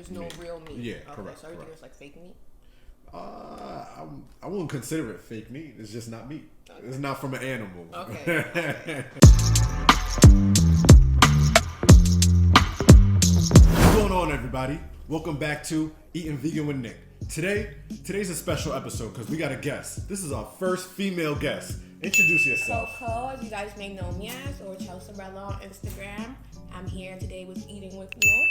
There's no real meat. Yeah, okay, correct. So everything is like fake meat. I wouldn't consider it fake meat. It's just not meat. Okay. It's not from an animal. Okay. What's going on, everybody? Welcome back to Eating Vegan with Nick. Today's a special episode because we got a guest. This is our first female guest. Introduce yourself. CoCo, as you guys may know me as, or Chelsorella on Instagram. I'm here today with Eating with Nick.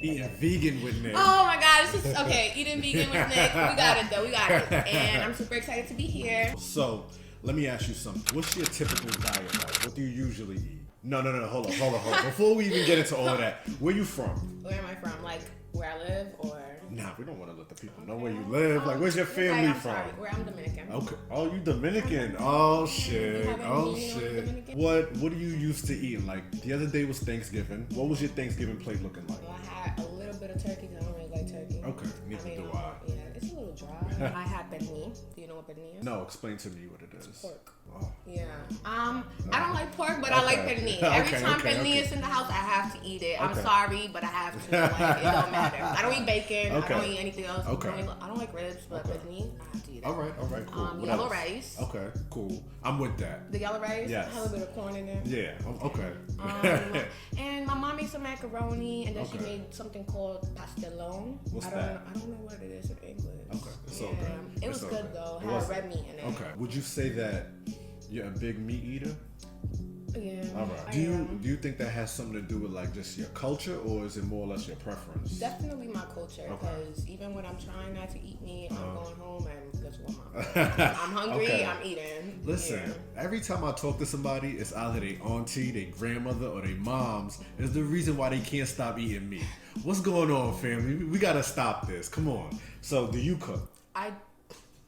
Eating Vegan with Nick. Oh my God, this is okay. Eating Vegan with Nick. We got it though. We got it. And I'm super excited to be here. So, let me ask you something. What's your typical diet like? What do you usually eat? No. Hold on. Before we even get into all of that, where you from? Where am I from? Like where I live, or? Nah, we don't want to let the people know where you live. Like, where's your family I'm from? Sorry. Where I'm Dominican. Okay. Oh, you Dominican. Oh shit. Dominican? What are you used to eating? Like the other day was Thanksgiving. What was your Thanksgiving plate looking like? Well, I had a little bit of turkey because I don't really like turkey. Okay. Neither do I. Yeah, it's a little dry. I had pernil. Do you know what pernil is? No, explain to me what it is. It's pork. Oh. Yeah. I don't like pork, but I like pernil. Every time pernil is in the house, I have to eat it. I'm sorry, but I have to. Like, it don't matter. I don't eat bacon. Okay. I don't eat anything else. Okay. I don't like ribs, but pernil, I have to eat it. All right, cool. What Yellow else? rice. Okay, cool. I'm with that. The yellow rice. Yes. I have a bit of corn in there. Yeah. Okay. And my mom made some macaroni, and then she Okay. made something called pastelón. What's I don't know what it is in English. Okay, it's all good. It was all good though. It It was had red meat in it. Okay. Would you say that you're a big meat eater? Yeah. All right. Do you think that has something to do with like just your culture, or is it more or less your preference? Definitely my culture, because even when I'm trying not to eat meat, I'm going home and guess what, I'm hungry, Okay. I'm eating. Listen, every time I talk to somebody, it's either their auntie, their grandmother, or their moms is the reason why they can't stop eating meat. What's going on, family? We gotta stop this. Come on. So, do you cook?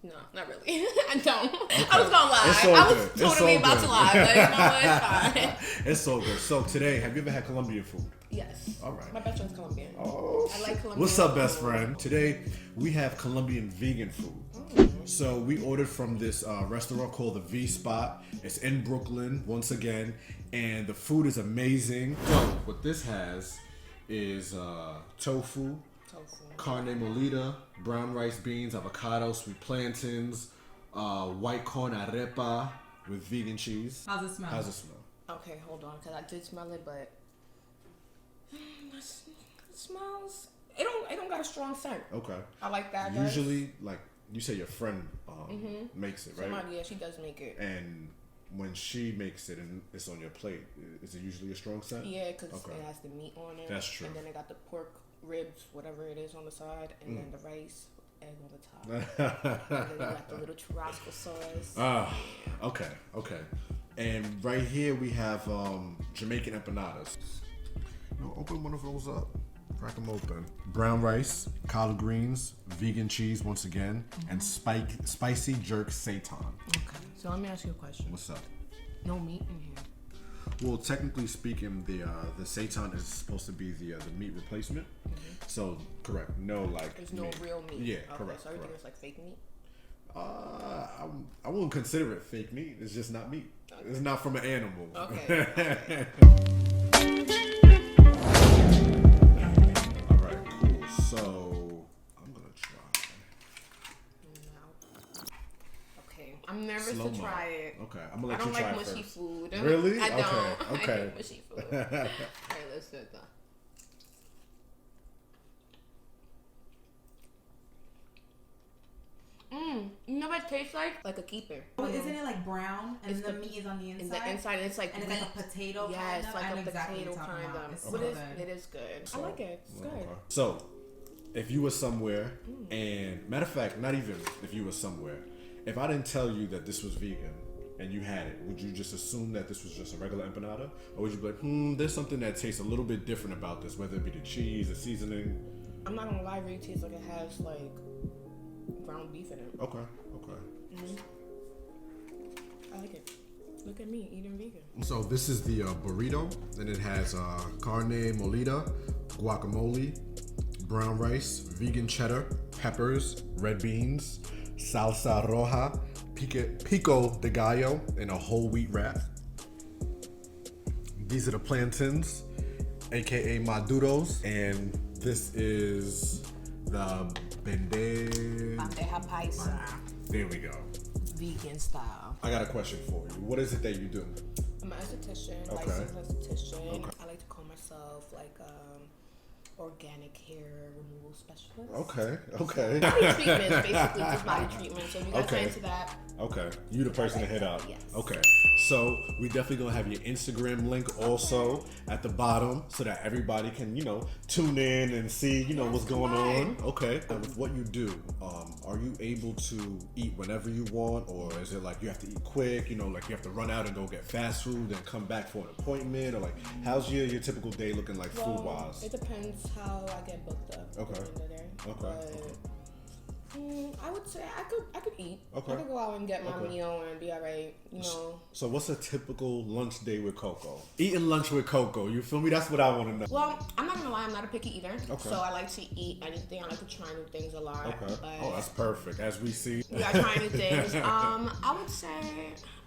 No, not really. I don't. Okay. I was gonna lie. It's all I was good. totally It's all about good. to lie, but you know what? It's fine. It's so good. So today, have you ever had Colombian food? Yes. All right. My best friend's Colombian. Oh, I like Colombian. What's up, best food. friend? Today, we have Colombian vegan food. So we ordered from this restaurant called the V Spot. It's in Brooklyn, once again, and the food is amazing. So what this has is tofu, carne molida, brown rice beans, avocado, sweet plantains, white corn arepa with vegan cheese. How's it smell? Okay, hold on, because I did smell it, but it smells. It don't got a strong scent. Okay. I like that. Usually, like you say, your friend makes it, right? Somebody, yeah, she does make it. And when she makes it and it's on your plate, is it usually a strong scent? Yeah, because it has the meat on it. That's true. And then they got the pork ribs, whatever it is, on the side, and then the rice, egg on the top. And then you got the little churrasco sauce. Okay. And right here we have Jamaican empanadas. Open one of those up. Crack them open. Brown rice, collard greens, vegan cheese once again, and spicy jerk seitan. Okay, so let me ask you a question. What's up? No meat in here. Well, technically speaking, the seitan is supposed to be the meat replacement. So correct. No, like there's no real meat. Yeah, okay, correct. So everything is like fake meat. I wouldn't consider it fake meat. It's just not meat. Okay. It's not from an animal. Okay. All right, cool. So I'm gonna try. Okay, I'm nervous Slow-mo. to try it. Okay, I'm gonna let I you don't try like it mushy first. food. Really? I don't. Okay. I hate mushy food. Alright, let's do it though. You know what it tastes like? Like a keeper. Oh, isn't it like brown and It's the the- meat is on the inside? In the inside, it's like and it's like a potato. Yeah, kind it's of? like I know a exactly potato what you're talking kind about. of. It's It so is. good. It is good. I like it. It's good. Okay. So, if you were somewhere, and matter of fact, not even if you were somewhere, if I didn't tell you that this was vegan and you had it, would you just assume that this was just a regular empanada, or would you be like, there's something that tastes a little bit different about this, whether it be the cheese, the seasoning? I'm not gonna lie, it really tastes like it has like ground beef in it. Okay. I like it. Look at me eating vegan. So this is the burrito, and it has carne molida, guacamole, brown rice, vegan cheddar, peppers, red beans, salsa roja, pico de gallo, and a whole wheat wrap. These are the plantains, aka maduros, and This is the Bandeja paisa. There we go. Vegan style. I got a question for you. What is it that you do? I'm an esthetician, Okay. licensed esthetician. Okay. I like to call myself like organic hair removal specialist. Okay. Body treatments, basically, just body treatments. So if you guys are Okay. into that, Okay. You the person to hit up. Yes. Okay. So we definitely gonna have your Instagram link also at the bottom so that everybody can, tune in and see, what's going on. Okay. And with what you do, are you able to eat whenever you want, or is it like you have to eat quick, like you have to run out and go get fast food and come back for an appointment, or like how's your typical day looking like food wise? it depends how I get booked up. Okay. At the end of the day. Okay. I would say I could eat. Okay. I could go out and get my Okay. meal and be alright. So what's a typical lunch day with CoCo? Eating lunch with CoCo, you feel me? That's what I want to know. Well, I'm not gonna lie, I'm not a picky eater. Okay. So I like to eat anything. I like to try new things a lot. Okay. But Oh, that's perfect. As we see. we gotta try new things. I would say,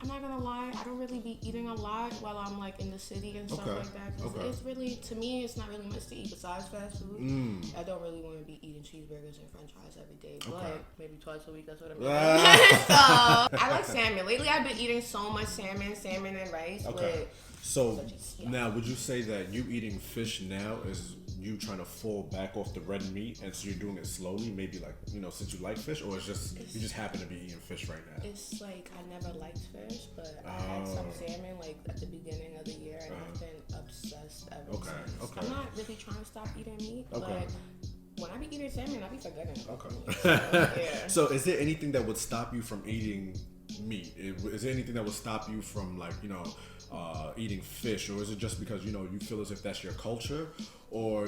I'm not gonna lie, I don't really be eating a lot while I'm like in the city and stuff Okay. like that. 'Cause Okay. it's really, to me, it's not really much to eat besides fast food. I don't really want to be eating cheeseburgers and french fries every day. Okay. But maybe twice a week, that's what I'm eating. So I like salmon. Lately I've been eating so much salmon and rice Okay. with So veggies. Yeah. now, would you say that you eating fish now is you trying to fall back off the red meat, and so you're doing it slowly? Maybe like since you like fish, or it's just you just happen to be eating fish right now? It's like I never liked fish, but I had some salmon like at the beginning of the year, and I've been obsessed ever Okay, since. okay. I'm not really trying to stop eating meat, Okay. but when I be eating salmon, I be forgetting. Okay. So, yeah. So is there anything that would stop you from eating meat? Is there anything that would stop you from like eating fish, or is it just because you feel as if that's your culture, or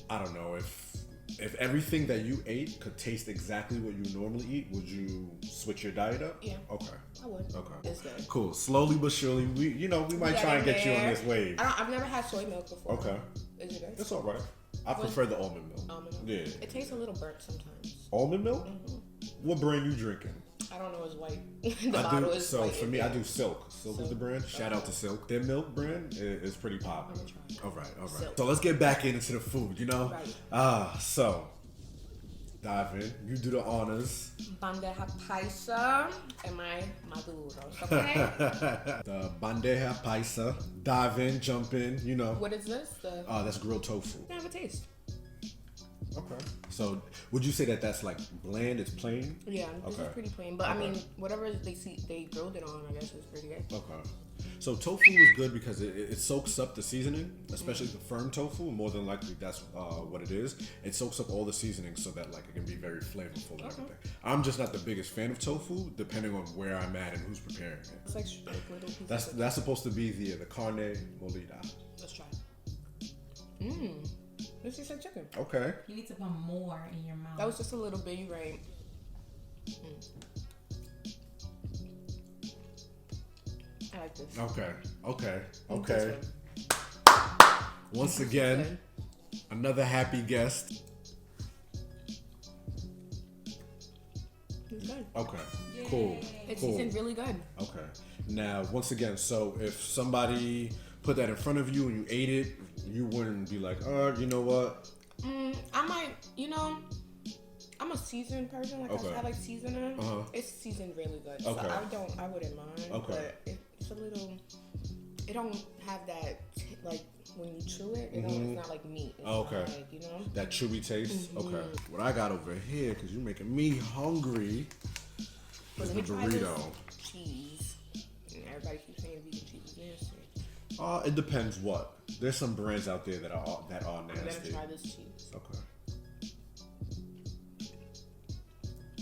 I don't know, if everything that you ate could taste exactly what you normally eat, would you switch your diet up? Yeah. Okay. I would. Okay. It's good. Cool. Slowly but surely, we might try and get you on this wave. I've never had soy milk before. Okay. Is it good? It's all right. I prefer the almond milk. Almond milk. Yeah. It tastes a little burnt sometimes. Almond milk? What brand you drinking? I don't know. It's white. The bottle is So white. for me, I do Silk. Silk is the brand. Shout out to Silk. Their milk brand is pretty popular. I'm gonna try. All right. Silk. So let's get back into the food. Right. So dive in. You do the honors. Bandeja paisa and my maduros. Okay. The bandeja paisa. Dive in, jump in. What is this? That's grilled tofu. I have a taste. Okay. So would you say that that's like bland? It's plain? Yeah, this Okay. is pretty plain. But Okay. I mean, whatever they grilled it on, I guess is pretty good. Okay. So tofu is good because it soaks up the seasoning, especially the firm tofu. More than likely, that's what it is. It soaks up all the seasoning so that like it can be very flavorful and everything. I'm just not the biggest fan of tofu, depending on where I'm at and who's preparing it. It's like little pieces. That's supposed to be the carne molida. Let's try. This tastes like chicken. Okay. You need to put more in your mouth. That was just a little bit. You right. I like this. Okay. Once again, another happy guest. It's good. Okay. Yay. Cool. It's Cool. seasoned really good. Okay. Now, once again, so if somebody put that in front of you and you ate it, you wouldn't be like, you know what? I might, I'm a seasoned person. Like Okay. I like seasoning. Uh-huh. It's seasoned really good. Okay. So I wouldn't mind. Okay. But it's a little, it don't have that, like, when you chew it, it's not like meat. It's Okay. not like, That chewy taste? Okay. What I got over here, because you're making me hungry, is Let the me try this burrito. cheese. And everybody keeps saying vegan cheese is nasty. It depends what. There's some brands out there that are I'm gonna nasty. try this cheese. Okay.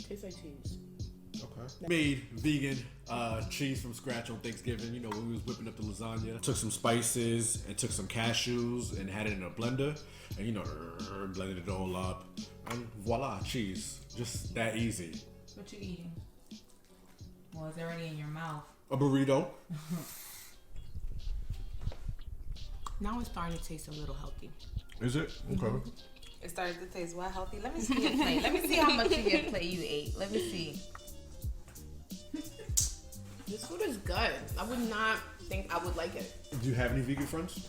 Tastes like cheese. Okay. Made vegan cheese from scratch on Thanksgiving. When we was whipping up the lasagna. Took some spices and took some cashews and had it in a blender. And blended it all up. And voila, cheese. Just that easy. What you eating? Well, it's already in your mouth. A burrito. Now it's starting to taste a little healthy. Is it? Okay. It started to taste well healthy. Let me see your plate. Let me see how much of your plate you ate. Let me see. This food is good. I would not think I would like it. Do you have any vegan friends?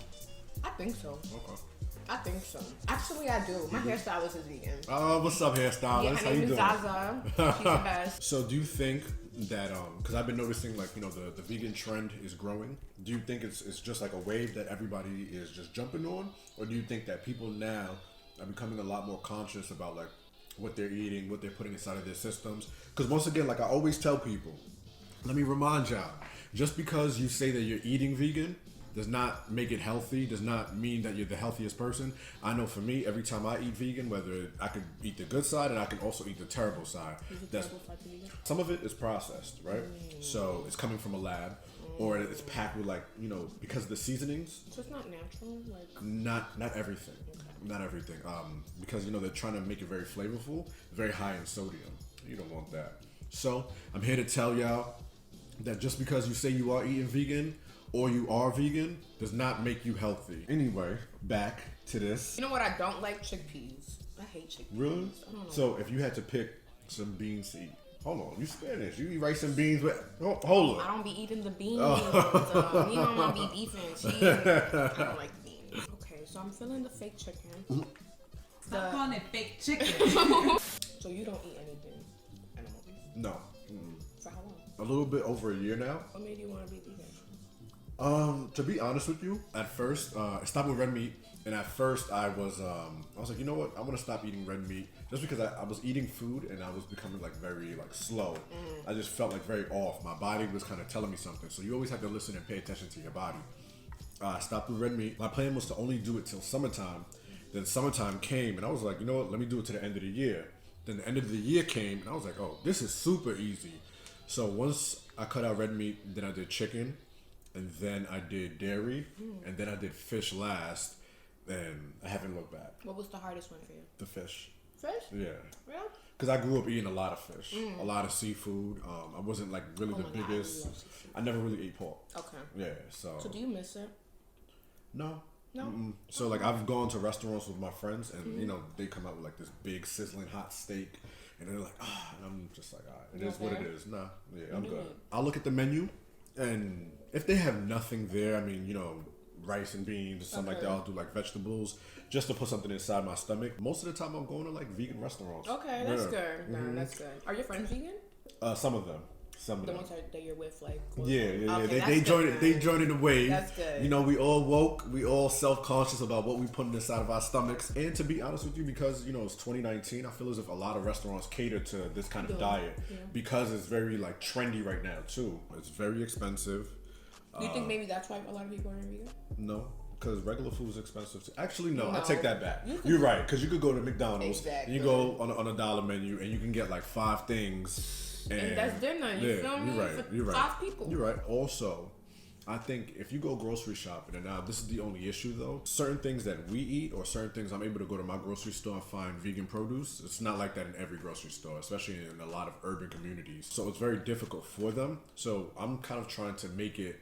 I think so. Okay. I think so. Actually, I do. My hairstylist is vegan. What's up, hairstylist? Yeah, her How you name is doing? Zaza. She's the best. So do you think that because I've been noticing like the vegan trend is growing, do you think it's just like a wave that everybody is just jumping on, or do you think that people now are becoming a lot more conscious about like what they're eating, what they're putting inside of their systems? Because once again, like I always tell people, let me remind y'all, just because you say that you're eating vegan does not make it healthy, does not mean that you're the healthiest person. I know for me, every time I eat vegan, whether I can eat the good side and I can also eat the terrible side. Some of it is processed, right? So it's coming from a lab, or it's packed with like, because of the seasonings. So it's not natural? Like Not everything. Okay. Not everything. Because they're trying to make it very flavorful, very high in sodium. You don't want that. So I'm here to tell y'all that just because you say you are eating vegan, or you are vegan, does not make you healthy. Anyway, back to this. You know what I don't like? Chickpeas. I hate chickpeas. Really? So if you had to pick some beans to eat, hold on, you Spanish. You eat rice and beans with, hold on. I don't be eating the beans. You don't want to be beef and cheese. I don't like beans. Okay, so I'm feeling the fake chicken. Stop calling it fake chicken. So you don't eat anything animal? No. For how long? A little bit over a year now. What made you want to be vegan? To be honest with you, at first, I stopped with red meat, and at first I was like, you know what, I want to stop eating red meat, just because I was eating food and I was becoming like very like slow. I just felt like very off. My body was kind of telling me something, so you always have to listen and pay attention to your body. I stopped with red meat. My plan was to only do it till summertime. Then summertime came, and I was like, you know what, let me do it to the end of the year. Then the end of the year came, and I was like, oh, this is super easy. So once I cut out red meat, then I did chicken, and then I did dairy, and then I did fish last, and I haven't looked back. What was the hardest one for you? The fish. Fish? Yeah. Really? Because I grew up eating a lot of fish, a lot of seafood. I wasn't like really the biggest. God, I love seafood. I never really ate pork. Okay. Yeah, so. So do you miss it? No. No? Mm-mm. So like I've gone to restaurants with my friends, and they come out with like this big sizzling hot steak, and they're like, and I'm just like, all right, it is what it is. Nah, yeah, I'm good. I'll look at the menu, and if they have nothing there, I mean, rice and beans or something like that, I'll do like vegetables just to put something inside my stomach. Most of the time I'm going to like vegan restaurants. Okay, that's good. That's good. Are your friends vegan? Some of them. The ones that you're with, like. Yeah. Okay, They joined in the wave. That's good. We all woke. We all self-conscious about what we put inside of our stomachs. And to be honest with you, because it's 2019, I feel as if a lot of restaurants cater to this kind of diet because it's very like trendy right now too. It's very expensive. Do you think maybe that's why a lot of people are vegan? No. Because regular food is expensive too. Actually, no, I take that back. You're right. Because you could go to McDonald's and you go on a dollar menu and you can get like 5 things. And that's dinner. You feel me? You're right. 5 people. You're right. Also, I think if you go grocery shopping, and now this is the only issue though, certain things that we eat or certain things I'm able to go to my grocery store and find vegan produce. It's not like that in every grocery store, especially in a lot of urban communities. So it's very difficult for them. So I'm kind of trying to make it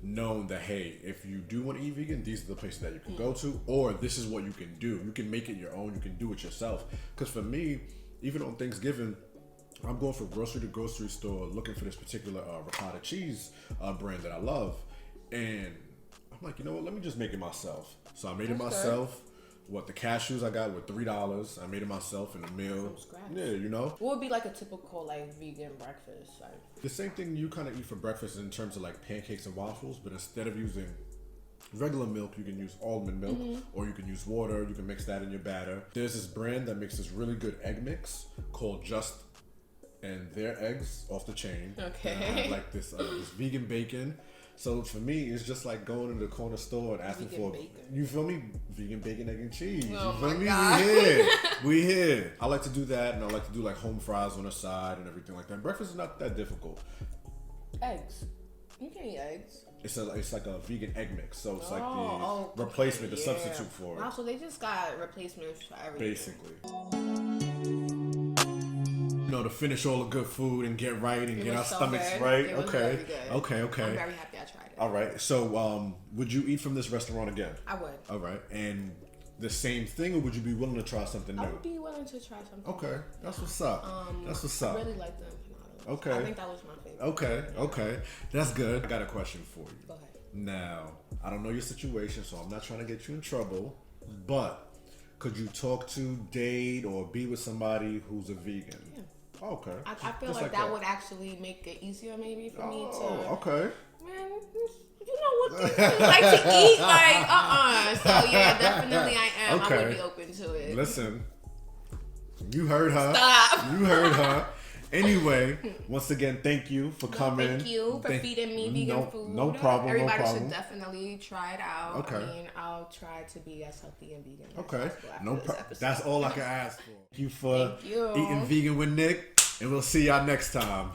known that, hey, if you do want to eat vegan, these are the places that you can go to, or this is what you can do. You can make it your own. You can do it yourself. Because for me, even on Thanksgiving, I'm going from grocery to grocery store looking for this particular ricotta cheese brand that I love. And I'm like, you know what? Let me just make it myself. So I made it myself. What, the cashews I got were $3. I made it myself in a meal. From scratch. Yeah, What would be like a typical like vegan breakfast? Like the same thing you kind of eat for breakfast in terms of like pancakes and waffles, but instead of using regular milk, you can use almond milk, or you can use water. You can mix that in your batter. There's this brand that makes this really good egg mix called Just, and their eggs off the chain. Okay. And I have like this vegan bacon. So for me, it's just like going to the corner store and asking Vegan for bacon. You feel me? Vegan bacon, egg, and cheese. Oh You feel my me? God. We here. I like to do that, and I like to do like home fries on the side and everything like that. Breakfast is not that difficult. eggs. You can eat eggs. It's like a vegan egg mix, so it's like the replacement, the substitute for it. Wow, so they just got replacements for everything. Basically. To finish all the good food and get right and get our so stomachs good. right. It was Okay. very good. Okay. I'm very happy I tried it. All right. So, would you eat from this restaurant again? I would. All right. And the same thing, or would you be willing to try something new? I would be willing to try something. Okay. That's what's up. That's what's up. I really like the empanadas. Okay. I think that was my favorite. Okay. That's good. I got a question for you. Go ahead. Now, I don't know your situation, so I'm not trying to get you in trouble. but could you talk to, date, or be with somebody who's a vegan? Yeah. Okay. I feel like that would actually make it easier maybe for me to. Okay. Man, you know what these people like to eat, like So yeah, definitely I am. Okay. I would be open to it. Listen, you heard her. Stop. You heard her. Anyway, once again, thank you for coming. Thank you for feeding me vegan food. No problem. Everybody no problem. should definitely try it out. Okay. I mean, I'll try to be as healthy and vegan. Okay. No problem. That's all I can ask for. Thank you for Thank you. eating vegan with Nick, and we'll see y'all next time.